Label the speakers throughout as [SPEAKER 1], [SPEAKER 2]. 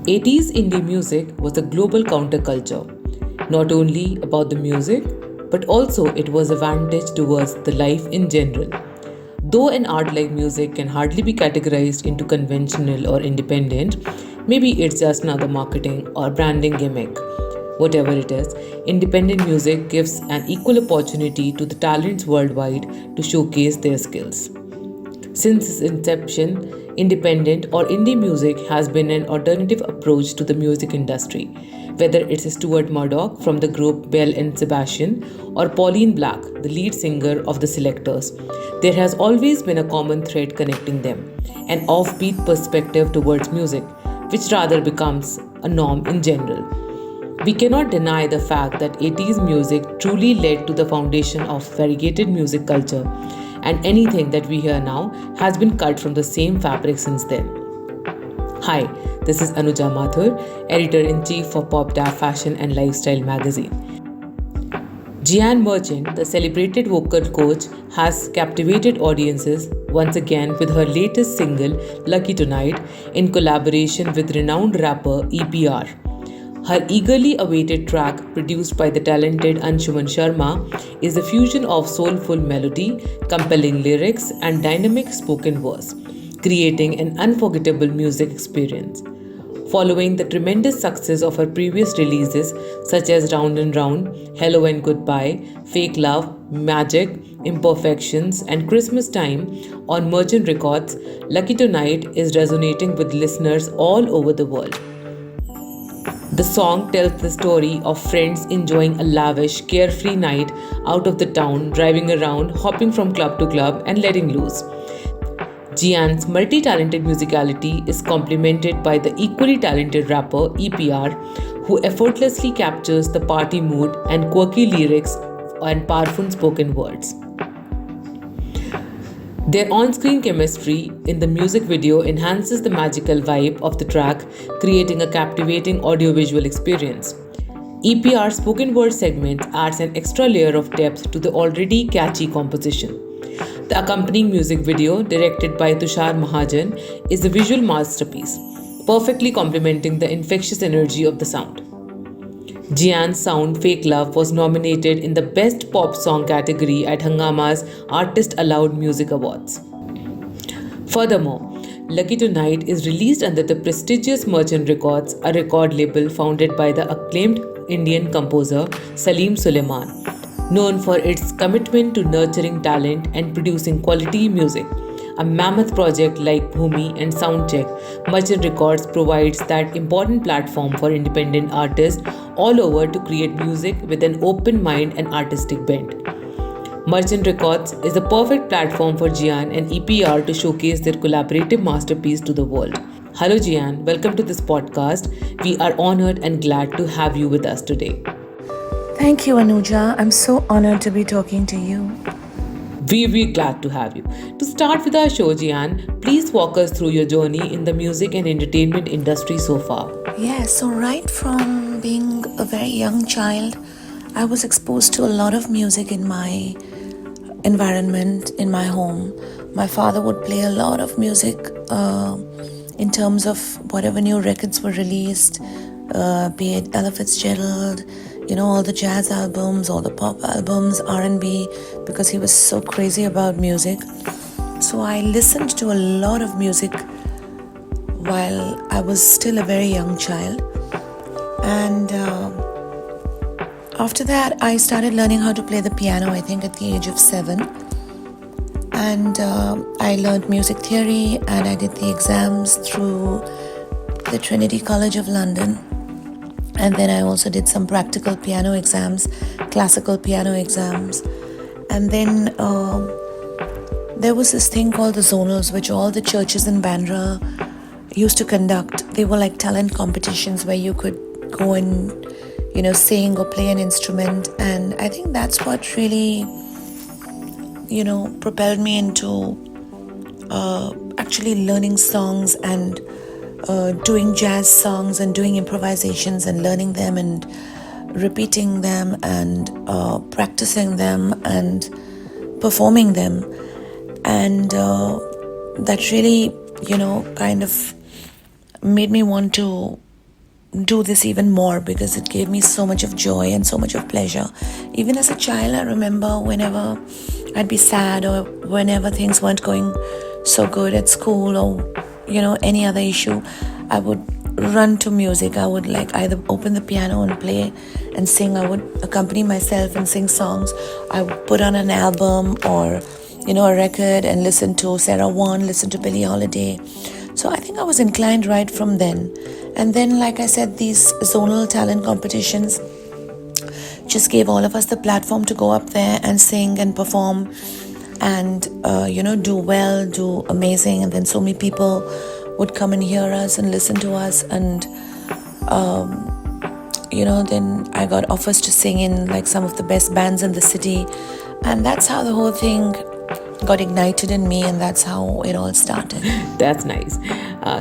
[SPEAKER 1] 80s indie music was a global counterculture, not only about the music, but also it was a vantage towards the life in general. Though an art like music can hardly be categorized into conventional or independent, maybe it's just another marketing or branding gimmick. Whatever it is, independent music gives an equal opportunity to the talents worldwide to showcase their skills. Since its inception, independent or indie music has been an alternative approach to the music industry. Whether it's Stuart Murdoch from the group Bell and Sebastian or Pauline Black, the lead singer of the Selectors, there has always been a common thread connecting them, an offbeat perspective towards music, which rather becomes a norm in general. We cannot deny the fact that 80s music truly led to the foundation of variegated music culture, and anything that we hear now has been cut from the same fabric since then. Hi, this is Anuja Mathur, editor-in-chief for Popp Dapp Fashion and Lifestyle magazine. Jeanne Merchant, the celebrated vocal coach, has captivated audiences once again with her latest single, Lucky Tonight, in collaboration with renowned rapper EPR. Her eagerly awaited track, produced by the talented Anshuman Sharma, is a fusion of soulful melody, compelling lyrics, and dynamic spoken verse, creating an unforgettable music experience. Following the tremendous success of her previous releases such as Round and Round, Hello and Goodbye, Fake Love, Magic, Imperfections, and Christmas Time on Merchant Records, Lucky Tonight is resonating with listeners all over the world. The song tells the story of friends enjoying a lavish, carefree night out of the town, driving around, hopping from club to club, and letting loose. Jeanne's multi-talented musicality is complemented by the equally talented rapper EPR, who effortlessly captures the party mood and quirky lyrics and powerful spoken words. Their on-screen chemistry in the music video enhances the magical vibe of the track, creating a captivating audiovisual experience. EPR's spoken word segment adds an extra layer of depth to the already catchy composition. The accompanying music video, directed by Tushar Mahajan, is a visual masterpiece, perfectly complementing the infectious energy of the sound. Jeanne's sound Fake Love was nominated in the Best Pop Song category at Hungama's ArtistAloud Music Awards. Furthermore, Lucky Tonight is released under the prestigious Merchant Records, a record label founded by the acclaimed Indian composer Salim Suleiman, known for its commitment to nurturing talent and producing quality music. A mammoth project like Bhumi and Soundcheck, Merchant Records provides that important platform for independent artists all over to create music with an open mind and artistic bent. Merchant Records is the perfect platform for Jeanne and EPR to showcase their collaborative masterpiece to the world. Hello Jeanne, welcome to this podcast. We are honored and glad to have you with us today.
[SPEAKER 2] Thank you, Anuja. I'm so honored to be talking to you.
[SPEAKER 1] We're glad to have you. To start with our show, Jeanne, please walk us through your journey in the music and entertainment industry so far.
[SPEAKER 2] Yeah, so right from being a very young child, I was exposed to a lot of music in my environment, in my home. My father would play a lot of music in terms of whatever new records were released, be it Ella Fitzgerald, all the jazz albums, all the pop albums, R&B, because he was so crazy about music. So I listened to a lot of music while I was still a very young child. And after that, I started learning how to play the piano, I think at the age of 7. And I learned music theory and I did the exams through the Trinity College of London. And then I also did some practical piano exams, classical piano exams. And then there was this thing called the zonals, which all the churches in Bandra used to conduct. They were like talent competitions where you could go and, sing or play an instrument. And I think that's what really, propelled me into actually learning songs and doing jazz songs and doing improvisations and learning them and repeating them and practicing them and performing them. And that really, kind of made me want to do this even more because it gave me so much of joy and so much of pleasure. Even as a child, I remember whenever I'd be sad or whenever things weren't going so good at school or, any other issue, I would run to music. I would like either open the piano and play and sing. I would accompany myself and sing songs. I would put on an album or, a record and listen to Sarah Vaughan, listen to Billie Holiday. So I think I was inclined right from then. And then, like I said, these zonal talent competitions just gave all of us the platform to go up there and sing and perform and, do well, do amazing. And then so many people would come and hear us and listen to us. And, then I got offers to sing in like some of the best bands in the city. And that's how the whole thing got ignited in me, and that's how it all started.
[SPEAKER 1] That's nice.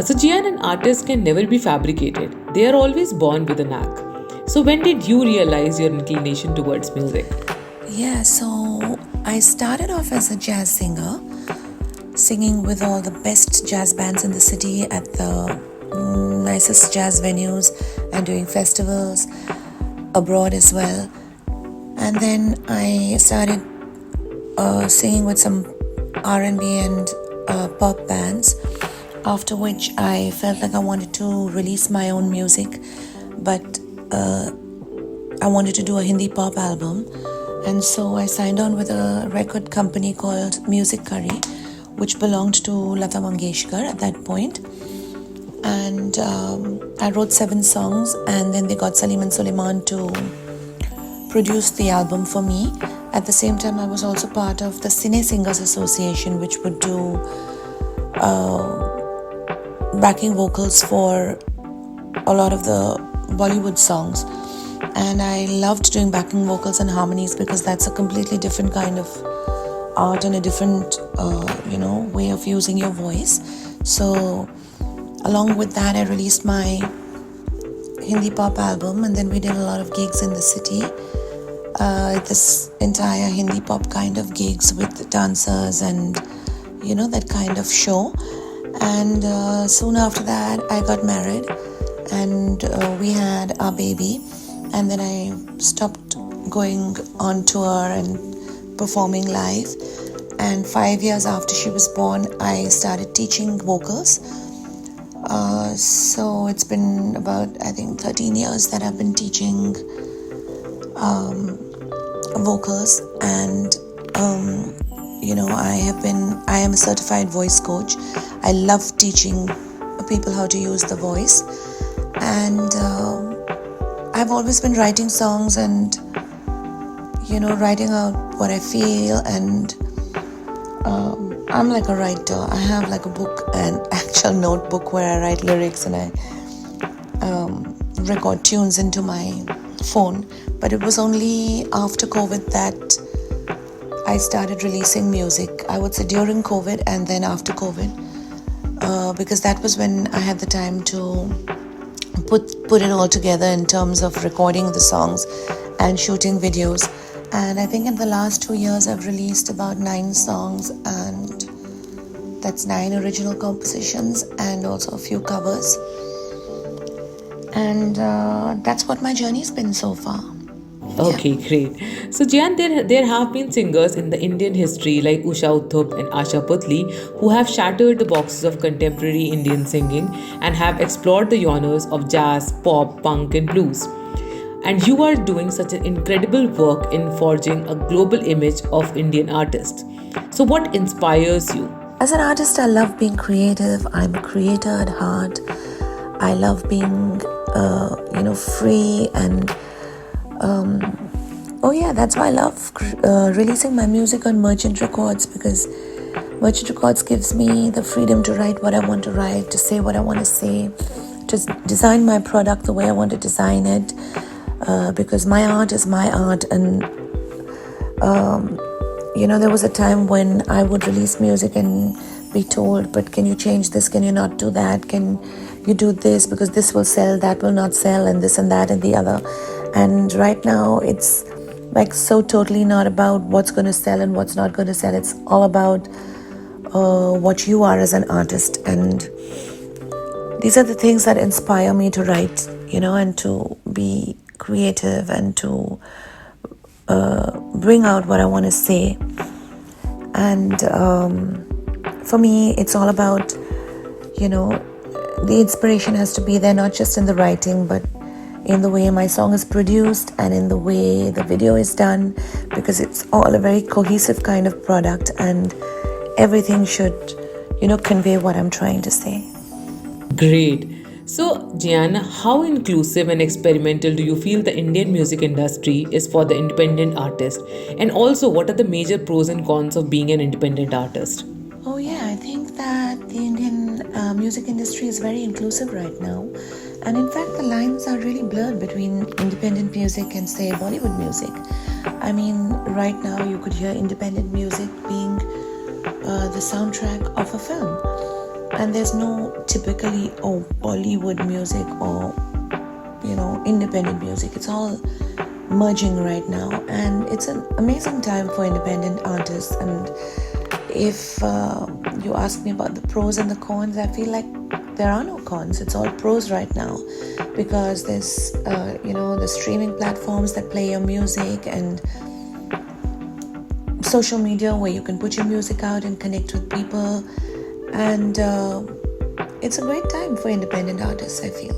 [SPEAKER 1] So Jeanne, an artist can never be fabricated. They are always born with a knack. So when did you realize your inclination towards music?
[SPEAKER 2] Yeah, so I started off as a jazz singer, singing with all the best jazz bands in the city at the nicest jazz venues and doing festivals abroad as well. And then I started singing with some R&B and pop bands, after which I felt like I wanted to release my own music, but I wanted to do a Hindi pop album. And so I signed on with a record company called Musicality, which belonged to Lata Mangeshkar at that point. And I wrote 7 songs, and then they got Salim and Suleiman to produce the album for me. At the same time, I was also part of the Cine Singers Association, which would do backing vocals for a lot of the Bollywood songs. And I loved doing backing vocals and harmonies because that's a completely different kind of art and a different, way of using your voice. So along with that, I released my Hindi pop album, and then we did a lot of gigs in the city. This entire Hindi pop kind of gigs with dancers and, that kind of show. And soon after that, I got married and we had our baby. And then I stopped going on tour and performing live. And 5 years after she was born, I started teaching vocals. So it's been about, I think, 13 years that I've been teaching vocals. And, I am a certified voice coach. I love teaching people how to use the voice. And I've always been writing songs and, writing out what I feel. And I'm like a writer. I have like a book, an actual notebook where I write lyrics and I record tunes into my phone. But it was only after COVID that I started releasing music. I would say during COVID and then after COVID, because that was when I had the time to put it all together in terms of recording the songs and shooting videos. And I think in the last 2 years I've released about 9 songs, and that's 9 original compositions and also a few covers. And that's what my journey's been so far.
[SPEAKER 1] Okay, great. So, Jeanne, there have been singers in the Indian history like Usha Uthup and Asha Putli who have shattered the boxes of contemporary Indian singing and have explored the genres of jazz, pop, punk, and blues. And you are doing such an incredible work in forging a global image of Indian artists. So, what inspires you?
[SPEAKER 2] As an artist, I love being creative. I'm a creator at heart. I love being, free and. That's why I love releasing my music on Merchant Records, because Merchant Records gives me the freedom to write what I want to write, to say what I want to say, to design my product the way I want to design it, because my art is my art. And there was a time when I would release music and be told, but can you change this, can you not do that, can you do this because this will sell, that will not sell, and this and that and the other. And right now it's like so totally not about what's going to sell and what's not going to sell. It's all about what you are as an artist. And these are the things that inspire me to write and to be creative and to bring out what I want to say. And for me, it's all about, the inspiration has to be there, not just in the writing, but in the way my song is produced and in the way the video is done, because it's all a very cohesive kind of product and everything should, convey what I'm trying to say.
[SPEAKER 1] Great. So, Jeanne, how inclusive and experimental do you feel the Indian music industry is for the independent artist? And also, what are the major pros and cons of being an independent artist?
[SPEAKER 2] Oh, yeah, I think that the Indian music industry is very inclusive right now. And in fact, the lines are really blurred between independent music and, say, Bollywood music. I mean, right now you could hear independent music being the soundtrack of a film. And there's no typically, Bollywood music or, independent music. It's all merging right now. And it's an amazing time for independent artists. And if you ask me about the pros and the cons, I feel like there are no cons. It's all pros right now, because there's, the streaming platforms that play your music and social media where you can put your music out and connect with people. And it's a great time for independent artists, I feel.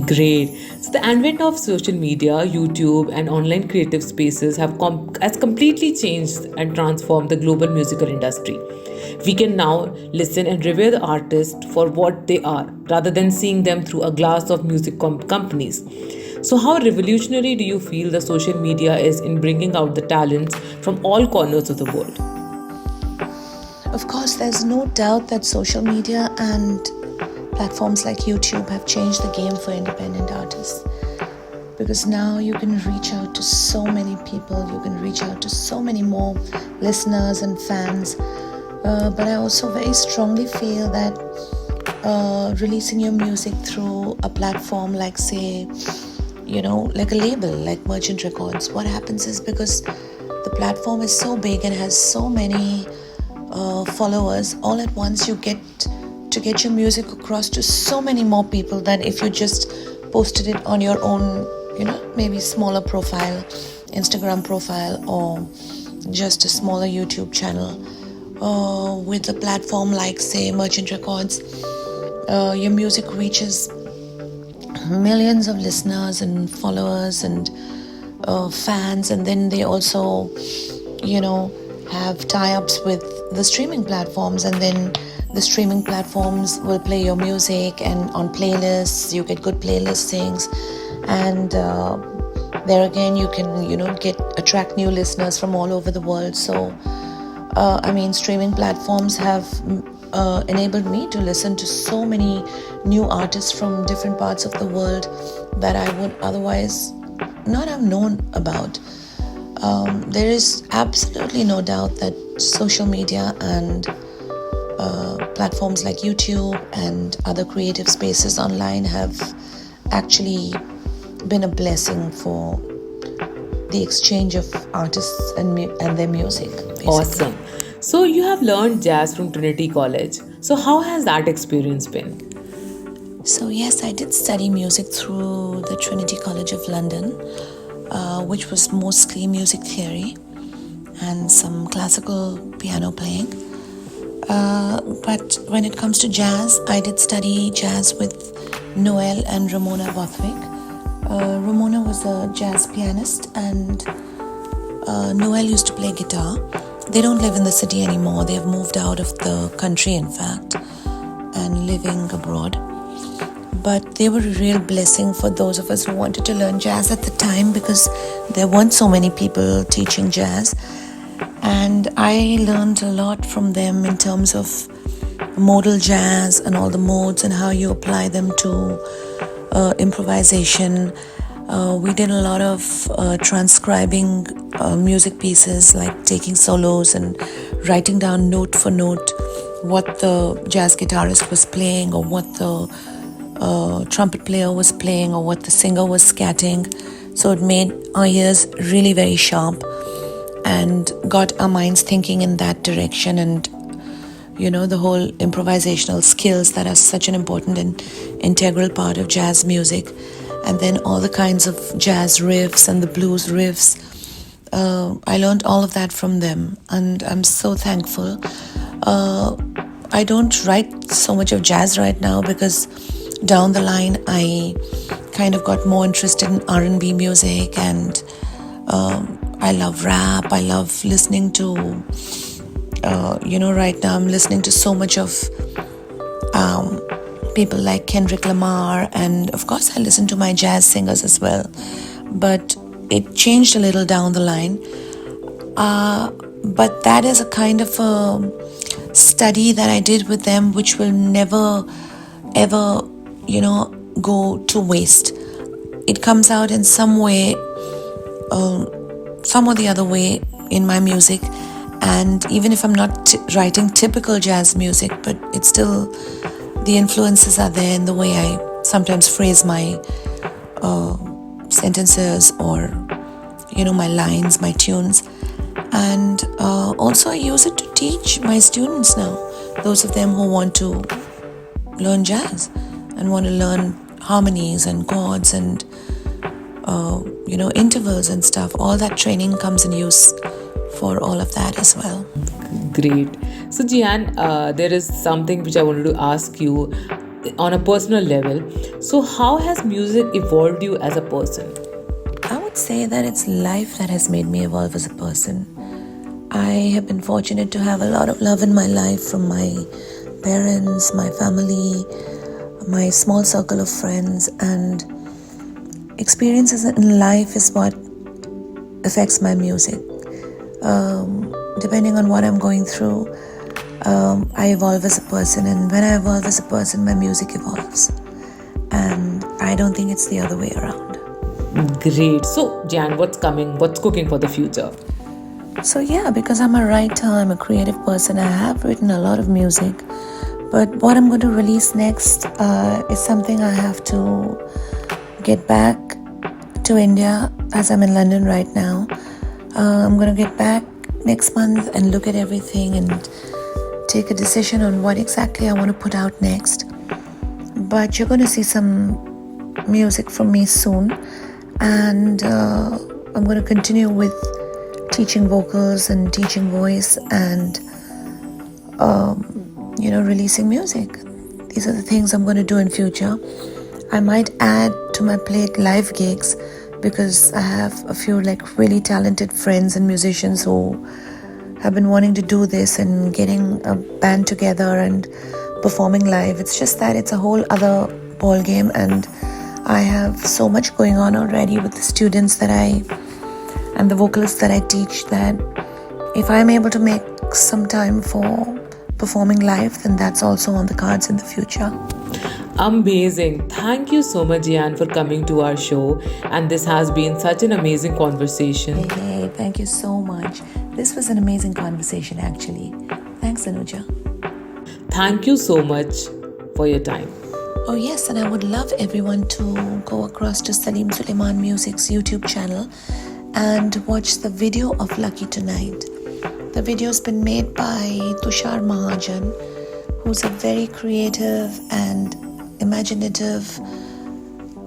[SPEAKER 1] Great. So the advent of social media, YouTube, and online creative spaces has completely changed and transformed the global musical industry. We can now listen and revere the artist for what they are, rather than seeing them through a glass of music companies. So, how revolutionary do you feel the social media is in bringing out the talents from all corners of the world?
[SPEAKER 2] Of course, there's no doubt that social media and platforms like YouTube have changed the game for independent artists, because now you can reach out to so many people, you can reach out to so many more listeners and fans. But I also very strongly feel that releasing your music through a platform like, say, like a label like Merchant Records, what happens is, because the platform is so big and has so many followers, all at once you get to get your music across to so many more people than if you just posted it on your own, maybe smaller profile, Instagram profile, or just a smaller YouTube channel. With a platform like, say, Merchant Records, your music reaches millions of listeners and followers and fans, and then they also, have tie-ups with the streaming platforms, and then the streaming platforms will play your music, and on playlists you get good playlistings, and there again you can attract new listeners from all over the world. So streaming platforms have enabled me to listen to so many new artists from different parts of the world that I would otherwise not have known about. There is absolutely no doubt that social media and platforms like YouTube and other creative spaces online have actually been a blessing for the exchange of artists and their music, basically.
[SPEAKER 1] Awesome. So you have learned jazz from Trinity College. So how has that experience been?
[SPEAKER 2] So yes, I did study music through the Trinity College of London, which was mostly music theory and some classical piano playing. But when it comes to jazz, I did study jazz with Noel and Ramona Bothwick. Ramona was a jazz pianist and Noel used to play guitar. They don't live in the city anymore. They have moved out of the country, in fact, and living abroad. But they were a real blessing for those of us who wanted to learn jazz at the time, because there weren't so many people teaching jazz. And I learned a lot from them in terms of modal jazz and all the modes and how you apply them to improvisation. We did a lot of transcribing music pieces, like taking solos and writing down note for note what the jazz guitarist was playing, or what the trumpet player was playing, or what the singer was scatting. So it made our ears really very sharp and got our minds thinking in that direction, and the whole improvisational skills that are such an important and integral part of jazz music. And then all the kinds of jazz riffs and the blues riffs. I learned all of that from them, and I'm so thankful. I don't write so much of jazz right now because down the line I kind of got more interested in R&B music, and I love rap. I love listening to, right now I'm listening to so much of people like Kendrick Lamar, and of course I listen to my jazz singers as well. But it changed a little down the line. But that is a kind of a study that I did with them, which will never, ever, go to waste. It comes out in some way, some or the other way in my music. And even if I'm not writing typical jazz music, but it's still, the influences are there in the way I sometimes phrase my sentences or, my lines, my tunes. And also I use it to teach my students now, those of them who want to learn jazz and want to learn harmonies and chords and, intervals and stuff. All that training comes in use for all of that as well.
[SPEAKER 1] Great. So Jeanne, there is something which I wanted to ask you on a personal level. So how has music evolved you as a person?
[SPEAKER 2] I would say that it's life that has made me evolve as a person. I have been fortunate to have a lot of love in my life from my parents, my family, my small circle of friends, and experiences in life is what affects my music. Depending on what I'm going through, I evolve as a person, and when I evolve as a person, my music evolves. And I don't think it's the other way around.
[SPEAKER 1] Great. So Jeanne, what's cooking for the future?
[SPEAKER 2] So yeah, because I'm a writer, I'm a creative person, I have written a lot of music. But what I'm going to release next is something I have to get back to India, as I'm in London right now. I'm going to get back next month and look at everything and take a decision on what exactly I want to put out next. But you're going to see some music from me soon. And I'm going to continue with teaching vocals and teaching voice and, releasing music. These are the things I'm going to do in future. I might add to my plate live gigs because I have a few really talented friends and musicians who have been wanting to do this and getting a band together and performing live. It's just that it's a whole other ball game, and I have so much going on already with the students and the vocalists that I teach, that if I'm able to make some time for performing live, then that's also on the cards in the future.
[SPEAKER 1] Amazing. Thank you so much, Jeanne, for coming to our show. And this has been such an amazing conversation.
[SPEAKER 2] Hey, thank you so much. This was an amazing conversation, actually. Thanks, Anuja.
[SPEAKER 1] Thank you so much for your time.
[SPEAKER 2] Oh yes, and I would love everyone to go across to Salim Suleiman Music's YouTube channel and watch the video of Lucky Tonight. The video's been made by Tushar Mahajan, who's a very creative and imaginative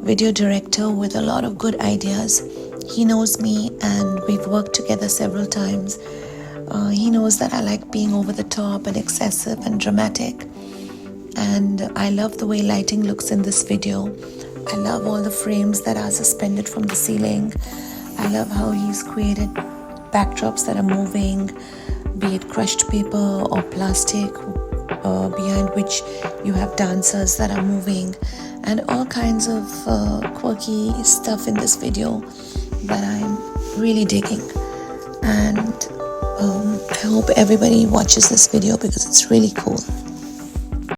[SPEAKER 2] video director with a lot of good ideas. He knows me and we've worked together several times. He knows that I like being over the top and excessive and dramatic. And I love the way lighting looks in this video. I love all the frames that are suspended from the ceiling. I love how he's created backdrops that are moving, be it crushed paper or plastic, behind which you have dancers that are moving, and all kinds of quirky stuff in this video that I'm really digging. And I hope everybody watches this video because it's really cool.